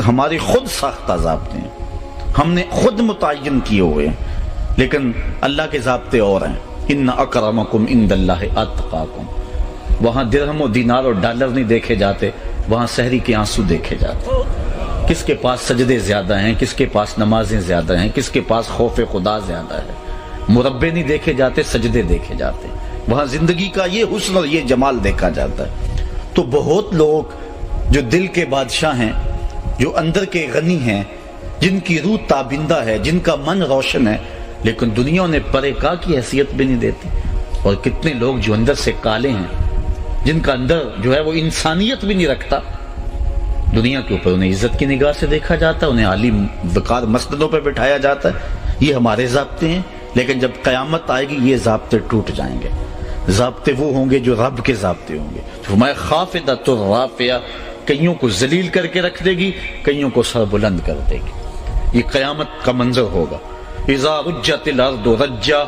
ہماری خود ساختہ ضابطے ہیں، ہم نے خود متعین کیے ہوئے ہیں، لیکن اللہ کے ضابطے اور ہیں۔ ان اکرمکم عند اللہ اتقاکم۔ وہاں درہم و دینار اور ڈالر نہیں دیکھے جاتے، وہاں سحری کے آنسو دیکھے جاتے۔ کس کے پاس سجدے زیادہ ہیں، کس کے پاس نمازیں زیادہ ہیں، کس کے پاس خوف خدا زیادہ ہے۔ مربے نہیں دیکھے جاتے، سجدے دیکھے جاتے۔ وہاں زندگی کا یہ حسن اور یہ جمال دیکھا جاتا ہے۔ تو بہت لوگ جو دل کے بادشاہ ہیں، جو اندر کے غنی ہیں، جن کی روح تابندہ ہے، جن کا من روشن ہے، لیکن دنیا نے پرے کا کی حیثیت بھی نہیں دیتی۔ اور کتنے لوگ جو اندر سے کالے ہیں، جن کا اندر جو ہے وہ انسانیت بھی نہیں رکھتا، دنیا کے اوپر انہیں عزت کی نگاہ سے دیکھا جاتا ہے، انہیں عالی وقار مسجدوں پہ بٹھایا جاتا ہے۔ یہ ہمارے ضابطے ہیں، لیکن جب قیامت آئے گی یہ ضابطے ٹوٹ جائیں گے۔ ضابطے وہ ہوں گے جو رب کے ضابطے ہوں گے۔ فرمایا خافضۃ رافعہ، کئیوں کو ذلیل کر کے رکھ دے گی، کئیوں کو سر بلند کر دے گی۔ یہ قیامت کا منظر ہوگا۔ اذا رجت الارض رجا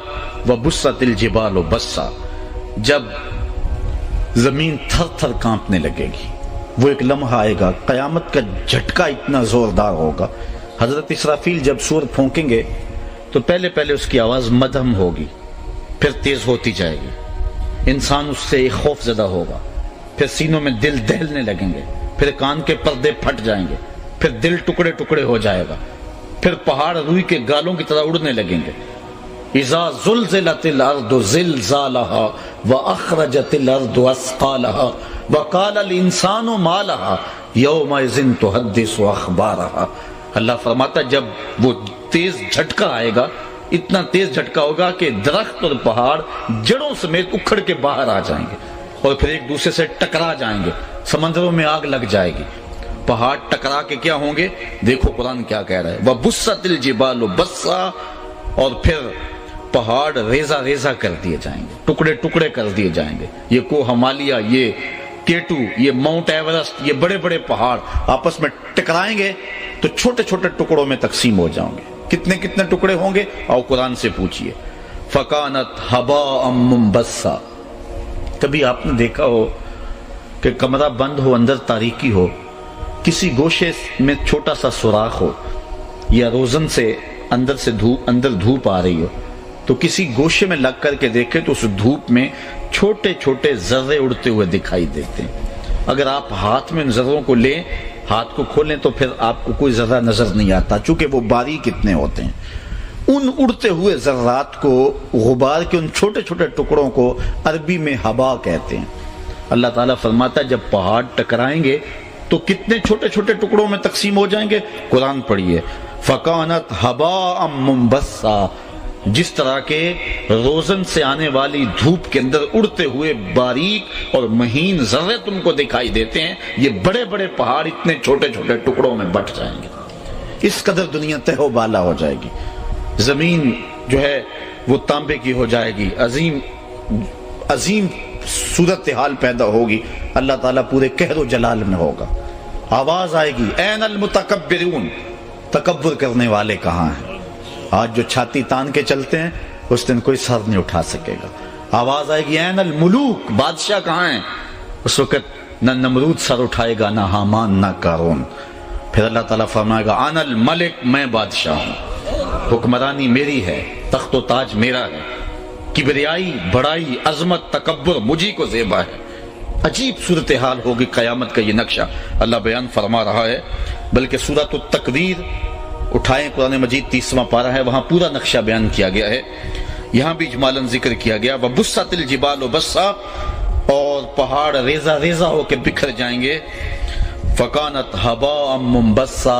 وبست الجبال بسا، جب زمین تھر تھر کانپنے لگے گی، وہ ایک لمحہ آئے گا، قیامت کا جھٹکا اتنا زوردار ہوگا۔ حضرت اسرافیل جب سور پھونکیں گے تو پہلے اس کی آواز مدھم ہوگی، پھر تیز ہوتی جائے گی، انسان اس سے خوف زدہ ہوگا، پھر سینوں میں دل دہلنے لگیں گے، پھر کان کے پردے پھٹ جائیں گے، پھر دل ٹکڑے ٹکڑے ہو جائے گا، پھر پہاڑ روئی کے گالوں کی طرح اڑنے لگیں گے۔ اذا زلزلت الارض زلزالها واخرجت الارض اثقالها وقال الانسان ما لها يومئذ تحدث اخبارها۔ اللہ فرماتا جب وہ تیز جھٹکا آئے گا، اتنا تیز جھٹکا ہوگا کہ درخت اور پہاڑ جڑوں سمیت اکھڑ کے باہر آ جائیں گے اور پھر ایک دوسرے سے ٹکرا جائیں گے، سمندروں میں آگ لگ جائے گی، پہاڑ ٹکرا کے کیا ہوں گے؟ دیکھو قرآن کیا کہہ رہا ہے، وَبُسَّتِ الْجِبَالُ بَسًّا، اور پھر پہاڑ ریزہ ریزہ کر دیے جائیں گے، ٹکڑے ٹکڑے کر دیے جائیں گے۔ یہ کو ہمالیہ، یہ کیٹو، یہ ماؤنٹ ایورسٹ، یہ بڑے بڑے پہاڑ آپس میں ٹکرائیں گے تو چھوٹے چھوٹے ٹکڑوں میں تقسیم ہو جاؤں گے۔ کتنے کتنے ٹکڑے ہوں گے؟ اور قرآن سے پوچھئے۔ فَكَانَتْ هَبَاءً مُنبَثًّا۔ کبھی آپ نے دیکھا ہو کہ کمرہ بند ہو، اندر تاریکی ہو، کسی گوشے میں چھوٹا سا سوراخ ہو، یا روزن سے اندر دھوپ آ رہی ہو، تو کسی گوشے میں لگ کر کے دیکھیں تو اس دھوپ میں چھوٹے چھوٹے ذرے اڑتے ہوئے دکھائی دیتے ہیں۔ اگر آپ ہاتھ میں ان ذروں کو لیں، ہاتھ کو کھولیں تو پھر آپ کو کوئی ذرہ نظر نہیں آتا، چونکہ وہ باریک اتنے ہوتے ہیں۔ ان اڑتے ہوئے ذرات کو، غبار کے ان چھوٹے چھوٹے ٹکڑوں کو عربی میں ہبا کہتے ہیں۔ اللہ تعالیٰ فرماتا ہے جب پہاڑ ٹکرائیں گے تو کتنے چھوٹے چھوٹے ٹکڑوں میں تقسیم ہو جائیں گے؟ قرآن پڑھیے، فَكَانَتْ هَبَاءً مُنبَثًّا، جس طرح کے روزن سے آنے والی دھوپ کے اندر اڑتے ہوئے باریک اور مہین ذرے تم کو دکھائی دیتے ہیں، یہ بڑے بڑے پہاڑ اتنے چھوٹے چھوٹے ٹکڑوں میں بٹ جائیں گے۔ اس قدر دنیا تہ و بالا ہو جائے گی، زمین جو ہے وہ تانبے کی ہو جائے گی، عظیم صورتحال پیدا ہوگی، اللہ تعالیٰ پورے قہر و جلال میں ہوگا۔ آواز آئے گی، این المتکبرون، تکبر کرنے والے کہاں ہیں؟ آج جو چھاتی تان کے چلتے ہیں اس دن کوئی سر نہیں اٹھا سکے گا۔ آواز آئے گی، این الملوک، بادشاہ کہاں ہیں؟ اس وقت نہ نمرود سر اٹھائے گا، نہ حامان، نہ قارون۔ پھر اللہ تعالیٰ فرمائے گا، انا الملک، میں بادشاہ ہوں، حکمرانی میری ہے، تخت و تاج میرا ہے، کبریائی، بڑائی، عظمت، تکبر مجھی کو زیبا ہے۔ عجیب صورتحال ہوگی قیامت کا یہ نقشہ اللہ بیان فرما رہا ہے۔ بلکہ سورۃ التکویر اٹھائیں، قرآن مجید 30واں پارہ ہے، وہاں پورا نقشہ بیان کیا گیا ہے، یہاں بھی اجمالاً ذکر کیا گیا، وَبُسَّتِ الْجِبَالُ بَسًّا، اور پہاڑ ریزہ ریزہ ہو کے بکھر جائیں گے۔ فَكَانَتْ هَبَاءً مُنبَثًّا،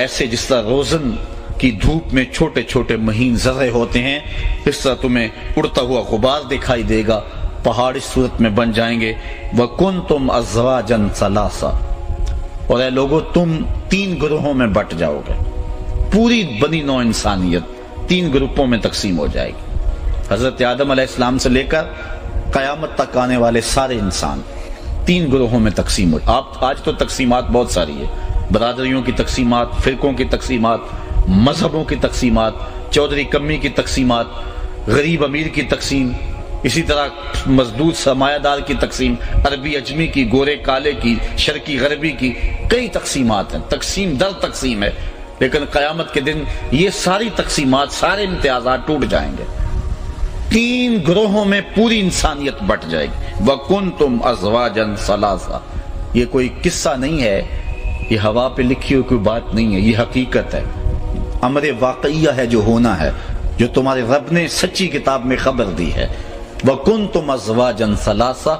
ایسے جس طرح روزن کی دھوپ میں چھوٹے چھوٹے مہین ذرے ہوتے ہیں، اس طرح تمہیں اڑتا ہوا غبار دکھائی دے گا، پہاڑ اس صورت میں بن جائیں گے۔ وَكُنْتُمْ أَزْوَاجًا ثَلَاثًا، اور اے لوگو تم 3 گروہوں میں بٹ جاؤ گے، پوری بنی نوع انسانیت 3 گروپوں میں تقسیم ہو جائے گی۔ حضرت آدم علیہ السلام سے لے کر قیامت تک آنے والے سارے انسان 3 گروہوں میں تقسیم ہو۔ آج تو تقسیمات بہت ساری ہے، برادریوں کی تقسیمات، فرقوں کی تقسیمات، مذہبوں کی تقسیمات، چودھری کمی کی تقسیمات، غریب امیر کی تقسیم، اسی طرح مزدور سرمایہ دار کی تقسیم، عربی عجمی کی، گورے کالے کی، شرقی غربی کی، کئی تقسیمات ہیں، تقسیم در تقسیم ہے، لیکن قیامت کے دن یہ ساری تقسیمات، سارے امتیازات ٹوٹ جائیں گے، 3 گروہوں میں پوری انسانیت بٹ جائے گی۔ وَكُنْتُمْ أَزْوَاجًا ثَلَاثًا، یہ کوئی قصہ نہیں ہے، یہ ہوا پہ لکھی ہوئی کوئی بات نہیں ہے، یہ حقیقت ہے، امر واقعیہ ہے جو ہونا ہے، جو تمہارے رب نے سچی کتاب میں خبر دی ہے۔ وَكُنْتُمْ أَزْوَاجًا ثَلَاثًا،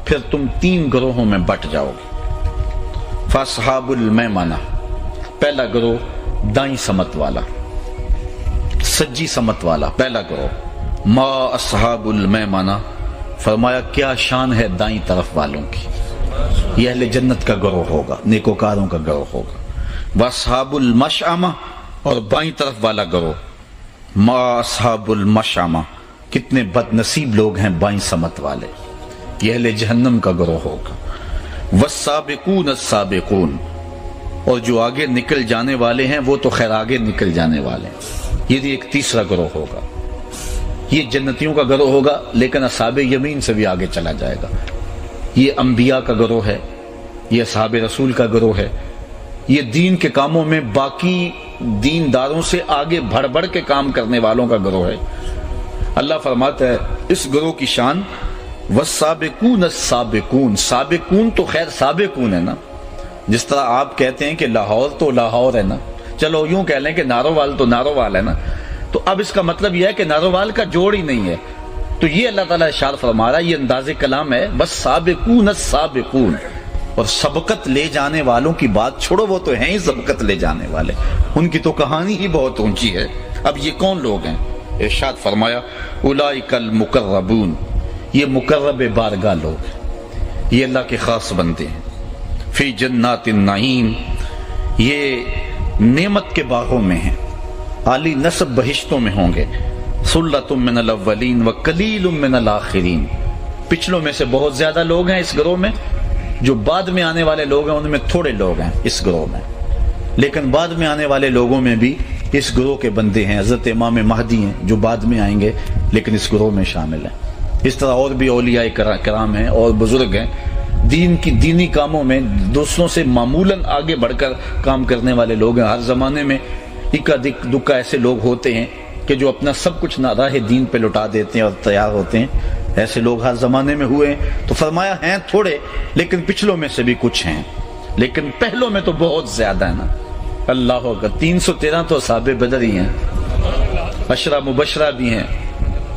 پھر تم 3 گروہوں میں بٹ جاؤ گے۔ فَأَصْحَابُ الْمَيْمَنَةِ، پہلا گروہ دائیں سمت والا، سجی سمت والا پہلا گروہ۔ ما اصحاب المیمنہ، فرمایا کیا شان ہے دائیں طرف والوں کی، یہ اہل جنت کا گروہ ہوگا، نیکوکاروں کا گروہ ہوگا۔ واصحاب المشأمہ، اور بائیں طرف والا گروہ۔ ما اصحاب المشأمہ، کتنے بد نصیب لوگ ہیں بائیں سمت والے، یہ اہل جہنم کا گروہ ہوگا۔ والسابقون السابقون، اور جو آگے نکل جانے والے ہیں وہ تو خیر آگے نکل جانے والے ہیں، یہ بھی ایک تیسرا گروہ ہوگا، یہ جنتیوں کا گروہ ہوگا، لیکن اصحاب یمین سے بھی آگے چلا جائے گا۔ یہ انبیاء کا گروہ ہے، یہ اصحاب رسول کا گروہ ہے، یہ دین کے کاموں میں باقی دینداروں سے آگے بڑھ بڑھ کے کام کرنے والوں کا گروہ ہے۔ اللہ فرماتا ہے اس گروہ کی شان والسابقون السابقون، سابقون تو خیر سابقون ہے نا، جس طرح آپ کہتے ہیں کہ لاہور تو لاہور ہے نا، چلو یوں کہہ لیں کہ نارووال تو نارووال ہے نا، تو اب اس کا مطلب یہ ہے کہ نارووال کا جوڑ ہی نہیں ہے، تو یہ اللہ تعالیٰ اشارہ فرما رہا ہے، یہ انداز کلام ہے، بس سابقون السابقون، اور سبقت لے جانے والوں کی بات چھوڑو، وہ تو ہیں ہی سبقت لے جانے والے، ان کی تو کہانی ہی بہت اونچی ہے۔ اب یہ کون لوگ ہیں؟ ارشاد فرمایا اولئک المقربون، یہ مقرب بارگاہ لوگ ہیں، یہ اللہ کے خاص بندے ہیں۔ فی جنات النعیم، یہ نعمت کے باغوں میں ہیں، عالی نسب بہشتوں میں ہوں گے۔ ثلۃ من الاولین وقلیل من الاخرین، پچھلوں میں سے بہت زیادہ لوگ ہیں اس گروہ میں، جو بعد میں آنے والے لوگ ہیں ان میں تھوڑے لوگ ہیں اس گروہ میں، لیکن بعد میں آنے والے لوگوں میں بھی اس گروہ کے بندے ہیں، حضرت امام مہدی ہیں جو بعد میں آئیں گے لیکن اس گروہ میں شامل ہیں، اس طرح اور بھی اولیاء کرام ہیں اور بزرگ ہیں، دین کی دینی کاموں میں دوسروں سے معمولاً آگے بڑھ کر کام کرنے والے لوگ ہیں۔ ہر زمانے میں اکا دکا ایسے لوگ ہوتے ہیں کہ جو اپنا سب کچھ راہ دین پہ لٹا دیتے ہیں اور تیار ہوتے ہیں، ایسے لوگ ہر زمانے میں ہوئے ہیں، تو فرمایا ہیں تھوڑے، لیکن پچھلوں میں سے بھی کچھ ہیں، لیکن پہلوں میں تو بہت زیادہ ہے نا۔ اللہ اکبر، 313 تو اصحاب بدر ہی ہیں، عشرہ مبشرہ بھی ہیں،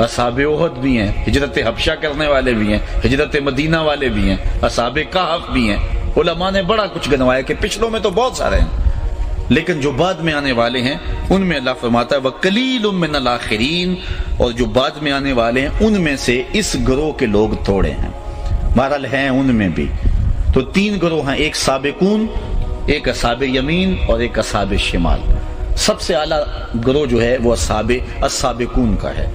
اصحاب احد بھی ہیں، ہجرت حبشہ کرنے والے بھی ہیں، ہجرت مدینہ والے بھی ہیں، اصحاب کہف بھی ہیں۔ علماء نے بڑا کچھ گنوایا کہ پچھلوں میں تو بہت سارے ہیں، لیکن جو بعد میں آنے والے ہیں ان میں اللہ فرماتا ہے وَقَلِيلٌ مِّنَ الْآخِرِينَ، اور جو بعد میں آنے والے ہیں ان میں سے اس گروہ کے لوگ تھوڑے ہیں، بہرحال ہیں ان میں بھی۔ تو 3 گروہ ہیں، ایک سابقون، ایک اصحاب یمین اور ایک اصحاب شمال۔ سب سے اعلیٰ گروہ جو ہے وہ اصحاب السابقون کا ہے۔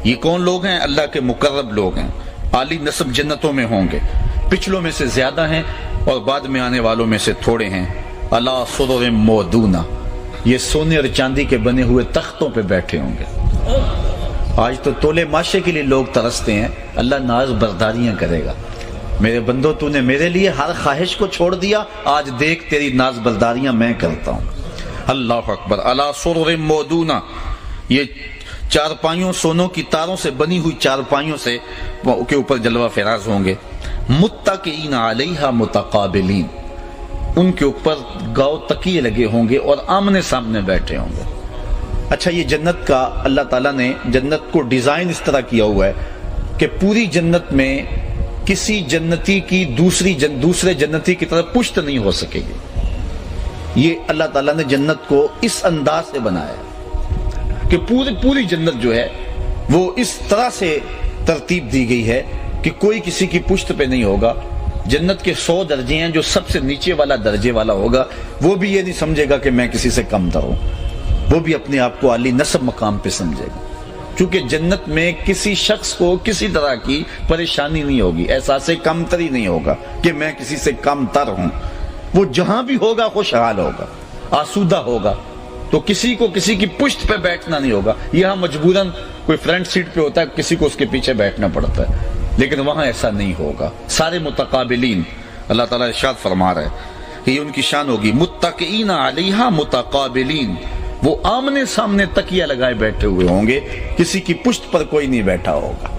یہ کون لوگ ہیں؟ اللہ کے مقرب لوگ ہیں، عالی نسب جنتوں میں ہوں گے، پچھلوں میں سے زیادہ ہیں اور بعد میں آنے والوں میں سے تھوڑے ہیں۔ علی سرر مودونہ، یہ سونے اور چاندی کے بنے ہوئے تختوں پہ بیٹھے ہوں گے۔ آج تو تولے ماشے کے لیے لوگ ترستے ہیں، اللہ ناز برداریاں کرے گا، میرے بندو تو نے میرے لیے ہر خواہش کو چھوڑ دیا، آج دیکھ تیری ناز برداریاں میں کرتا ہوں۔ اللہ اکبر۔ علی سرر مودونہ، یہ چارپائیوں، سونوں کی تاروں سے بنی ہوئی چارپائیوں سے کے اوپر جلوہ فراز ہوں گے۔ متکئین علیہا متقابلین، ان کے اوپر گاؤ تکیے لگے ہوں گے اور آمنے سامنے بیٹھے ہوں گے۔ اچھا، یہ جنت کا اللہ تعالیٰ نے جنت کو ڈیزائن اس طرح کیا ہوا ہے کہ پوری جنت میں کسی جنتی کی دوسرے جنتی کی طرف پشت نہیں ہو سکے گی۔ یہ اللہ تعالیٰ نے جنت کو اس انداز سے بنایا کہ پوری جنت جو ہے وہ اس طرح سے ترتیب دی گئی ہے کہ کوئی کسی کی پشت پہ نہیں ہوگا۔ جنت کے 100 درجے ہیں، جو سب سے نیچے والا درجے والا ہوگا وہ بھی یہ نہیں سمجھے گا کہ میں کسی سے کم تر ہوں، وہ بھی اپنے آپ کو عالی نسب مقام پہ سمجھے گا، چونکہ جنت میں کسی شخص کو کسی طرح کی پریشانی نہیں ہوگی، احساس کم تری نہیں ہوگا کہ میں کسی سے کم تر ہوں۔ وہ جہاں بھی ہوگا خوشحال ہوگا، آسودہ ہوگا، تو کسی کو کسی کی پشت پہ بیٹھنا نہیں ہوگا. یہاں مجبوراً کوئی فرنٹ سیٹ پہ ہوتا ہے, کسی کو اس کے پیچھے بیٹھنا پڑتا ہے, لیکن وہاں ایسا نہیں ہوگا. سارے متقابلین, اللہ تعالیٰ ارشاد فرما رہا ہے کہ یہ ان کی شان ہوگی, متقئین علیہا متقابلین, وہ آمنے سامنے تکیہ لگائے بیٹھے ہوئے ہوں گے, کسی کی پشت پر کوئی نہیں بیٹھا ہوگا.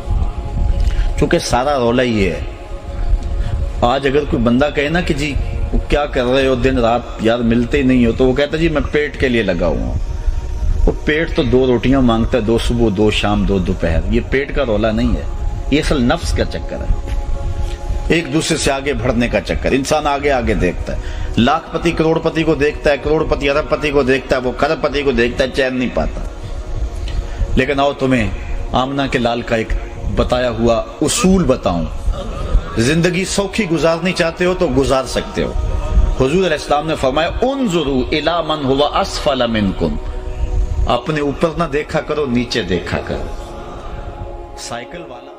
چونکہ سارا رولا یہ ہے. آج اگر کوئی بندہ کہے نا کہ جی کیا کر رہے ہو دن رات, یار ملتے ہی نہیں ہو, تو وہ کہتا جی میں پیٹ کے لیے لگا ہوا ہوں. وہ پیٹ تو 2 روٹیاں مانگتا ہے, 2 صبح 2 شام 2 دوپہر. یہ پیٹ کا رولا نہیں ہے, یہ اصل نفس کا چکر ہے, ایک دوسرے سے آگے بڑھنے کا چکر. انسان آگے آگے دیکھتا ہے, لاکھ پتی کروڑ پتی کو دیکھتا ہے, کروڑ پتی ارب پتی کو دیکھتا ہے, وہ کھرب پتی کو دیکھتا ہے, چین نہیں پاتا. لیکن آؤ تمہیں آمنہ کے لال کا ایک بتایا ہوا اصول بتاؤں. زندگی سوکھی گزارنی چاہتے ہو تو گزار سکتے ہو. حضور علیہ السلام نے فرمایا انظروا الی من هو اسفل منکم, اپنے اوپر نہ دیکھا کرو, نیچے دیکھا کرو. سائیکل والا